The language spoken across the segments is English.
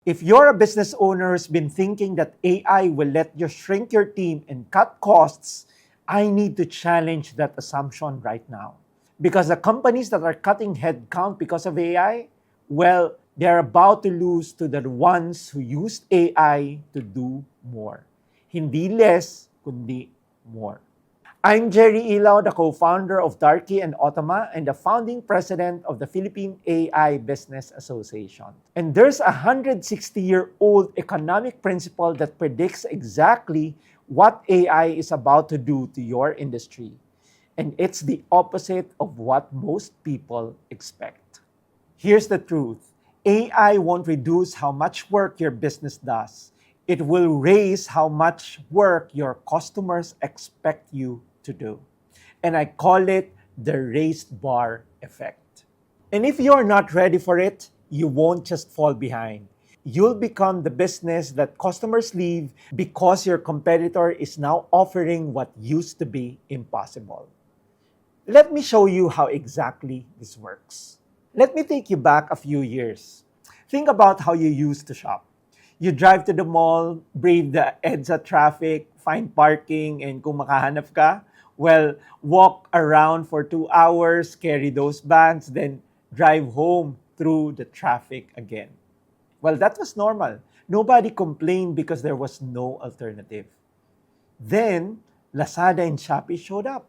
If you're a business owner who's been thinking that AI will let you shrink your team and cut costs, I need to challenge that assumption right now. Because the companies that are cutting headcount because of AI, well, they're about to lose to the ones who used AI to do more. Hindi less, kundi more. I'm Jerry Ilaw, the co-founder of Darky and Otama and the founding president of the Philippine AI Business Association. And there's a 160-year-old economic principle that predicts exactly what AI is about to do to your industry. And it's the opposite of what most people expect. Here's the truth. AI won't reduce how much work your business does. It will raise how much work your customers expect you to do. And I call it the raised bar effect. And if you're not ready for it, you won't just fall behind. You'll become the business that customers leave because your competitor is now offering what used to be impossible. Let me show you how exactly this works. Let me take you back a few years. Think about how you used to shop. You drive to the mall, brave the EDSA traffic, find parking, and kung makahanap ka, well, walk around for 2 hours, carry those bags, then drive home through the traffic again. Well, that was normal. Nobody complained because there was no alternative. Then, Lazada and Shopee showed up.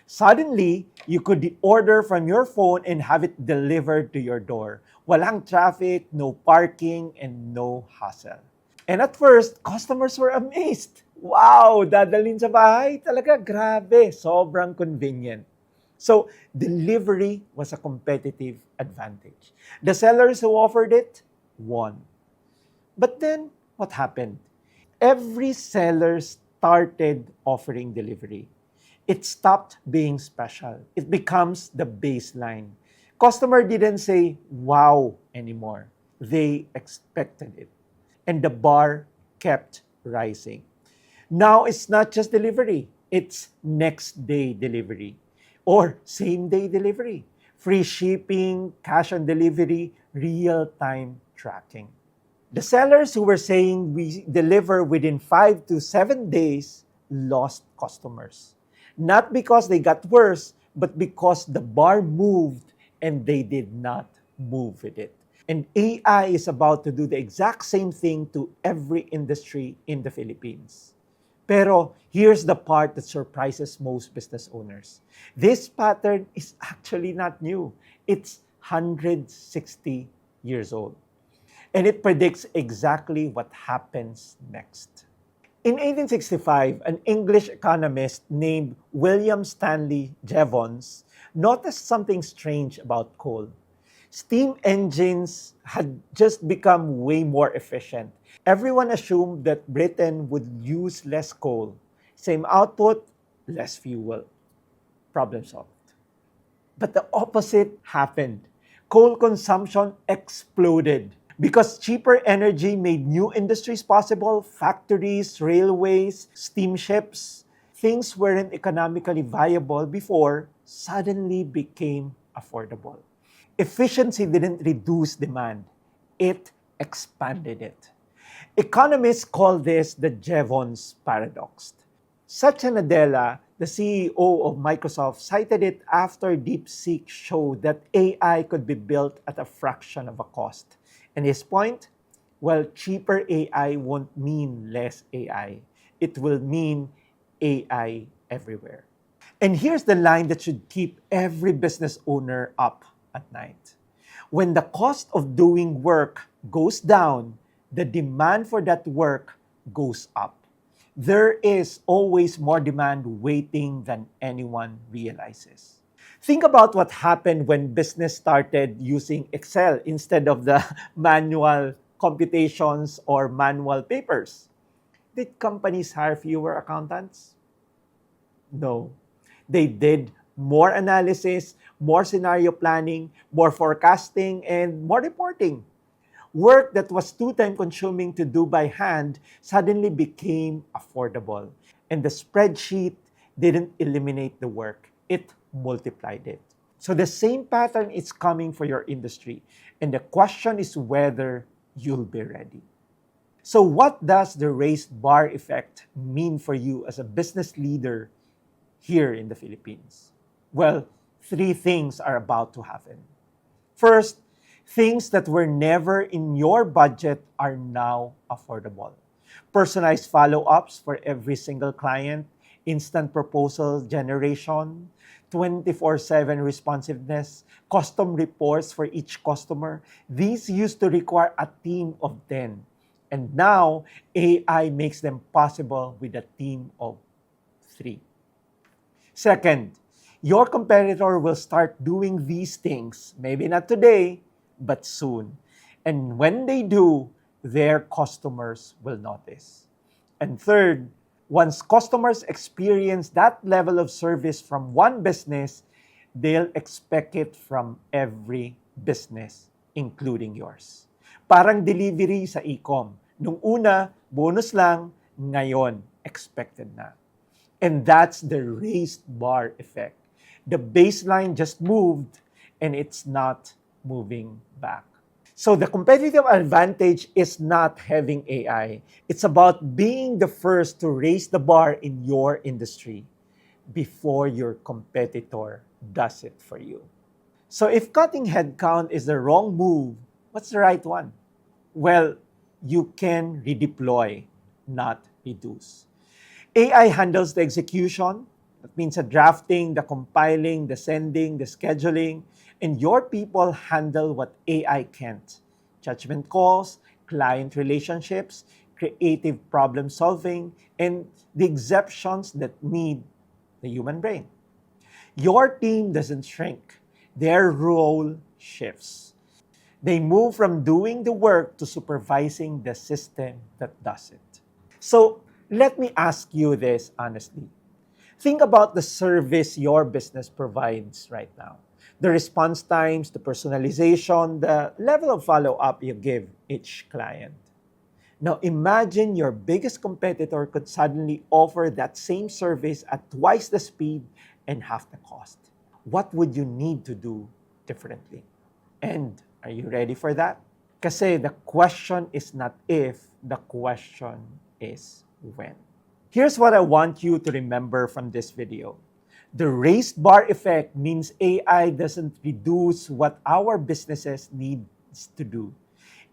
Suddenly, you could order from your phone and have it delivered to your door. Walang traffic, no parking, and no hassle. And at first, customers were amazed. Wow, dadalhin sa bahay? Talaga, grabe. Sobrang convenient. So, delivery was a competitive advantage. The sellers who offered it won. But then, what happened? Every seller started offering delivery. It stopped being special. It becomes the baseline. Customer didn't say wow anymore. They expected it. And the bar kept rising. Now it's not just delivery, it's next day delivery or same day delivery, free shipping, cash on delivery, real time tracking. The sellers who were saying we deliver within 5 to 7 days lost customers. Not because they got worse, but because the bar moved and they did not move with it. And AI is about to do the exact same thing to every industry in the Philippines. Pero here's the part that surprises most business owners. This pattern is actually not new. It's 160 years old. And it predicts exactly what happens next. In 1865, an English economist named William Stanley Jevons noticed something strange about coal. Steam engines had just become way more efficient. Everyone assumed that Britain would use less coal. Same output, less fuel. Problem solved. But the opposite happened. Coal consumption exploded. Because cheaper energy made new industries possible, factories, railways, steamships, things weren't economically viable before suddenly became affordable. Efficiency didn't reduce demand, it expanded it. Economists call this the Jevons paradox. Satya Nadella, the CEO of Microsoft, cited it after DeepSeek showed that AI could be built at a fraction of a cost. And his point? Well, cheaper AI won't mean less AI. It will mean AI everywhere. And here's the line that should keep every business owner up at night. When the cost of doing work goes down, the demand for that work goes up. There is always more demand waiting than anyone realizes. Think about what happened when business started using Excel instead of the manual computations or manual papers. Did companies hire fewer accountants? No. They did more analysis, more scenario planning, more forecasting, and more reporting. Work that was too time consuming to do by hand suddenly became affordable. And the spreadsheet didn't eliminate the work, it multiplied it. So the same pattern is coming for your industry. And the question is whether you'll be ready. So what does the raised bar effect mean for you as a business leader here in the Philippines? Well, three things are about to happen. First, things that were never in your budget are now affordable. Personalized follow-ups for every single client, instant proposal generation, 24/7 responsiveness, custom reports for each customer. These used to require a team of 10. And now, AI makes them possible with a team of 3. Second, your competitor will start doing these things, maybe not today, but soon. And when they do, their customers will notice. And third, once customers experience that level of service from one business, they'll expect it from every business, including yours. Parang delivery sa e-com. Nung una, bonus lang, ngayon, expected na. And that's the raised bar effect. The baseline just moved and it's not moving back. So the competitive advantage is not having AI. It's about being the first to raise the bar in your industry before your competitor does it for you. So if cutting headcount is the wrong move, what's the right one? Well, you can redeploy, not reduce. AI handles the execution. That means the drafting, the compiling, the sending, the scheduling, and your people handle what AI can't. Judgment calls, client relationships, creative problem solving, and the exceptions that need the human brain. Your team doesn't shrink. Their role shifts. They move from doing the work to supervising the system that does it. So let me ask you this honestly. Think about the service your business provides right now. The response times, the personalization, the level of follow-up you give each client. Now imagine your biggest competitor could suddenly offer that same service at twice the speed and half the cost. What would you need to do differently? And are you ready for that? Kasi the question is not if, the question is when. Here's what I want you to remember from this video. The raised bar effect means AI doesn't reduce what our businesses need to do.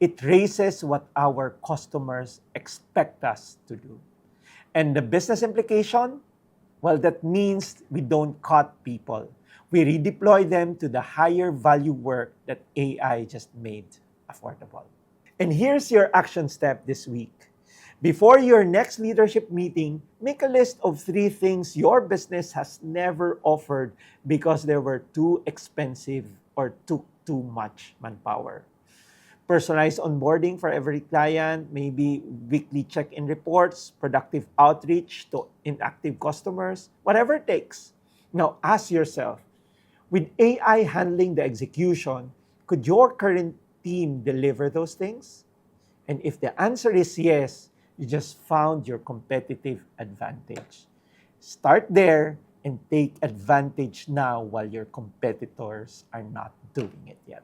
It raises what our customers expect us to do. And the business implication? Well, that means we don't cut people. We redeploy them to the higher value work that AI just made affordable. And here's your action step this week. Before your next leadership meeting, make a list of 3 things your business has never offered because they were too expensive or took too much manpower. Personalized onboarding for every client, maybe weekly check-in reports, productive outreach to inactive customers, whatever it takes. Now ask yourself, with AI handling the execution, could your current team deliver those things? And if the answer is yes, you just found your competitive advantage. Start there and take advantage now while your competitors are not doing it yet.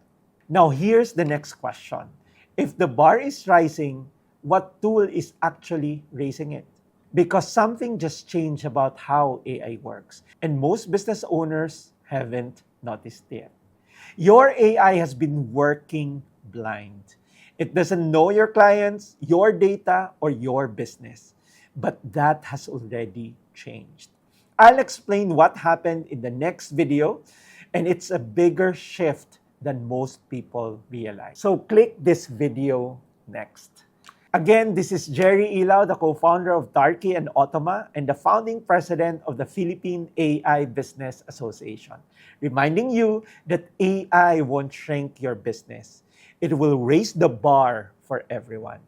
Now, here's the next question. If the bar is rising, what tool is actually raising it? Because something just changed about how AI works, and most business owners haven't noticed yet. Your AI has been working blind. It doesn't know your clients, your data, or your business. But that has already changed. I'll explain what happened in the next video, and it's a bigger shift than most people realize. So click this video next. Again, this is Jerry Ilao, the co-founder of Darky and Automa and the founding president of the Philippine AI Business Association, reminding you that AI won't shrink your business. It will raise the bar for everyone.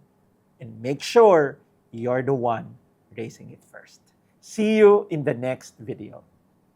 And make sure you're the one raising it first. See you in the next video.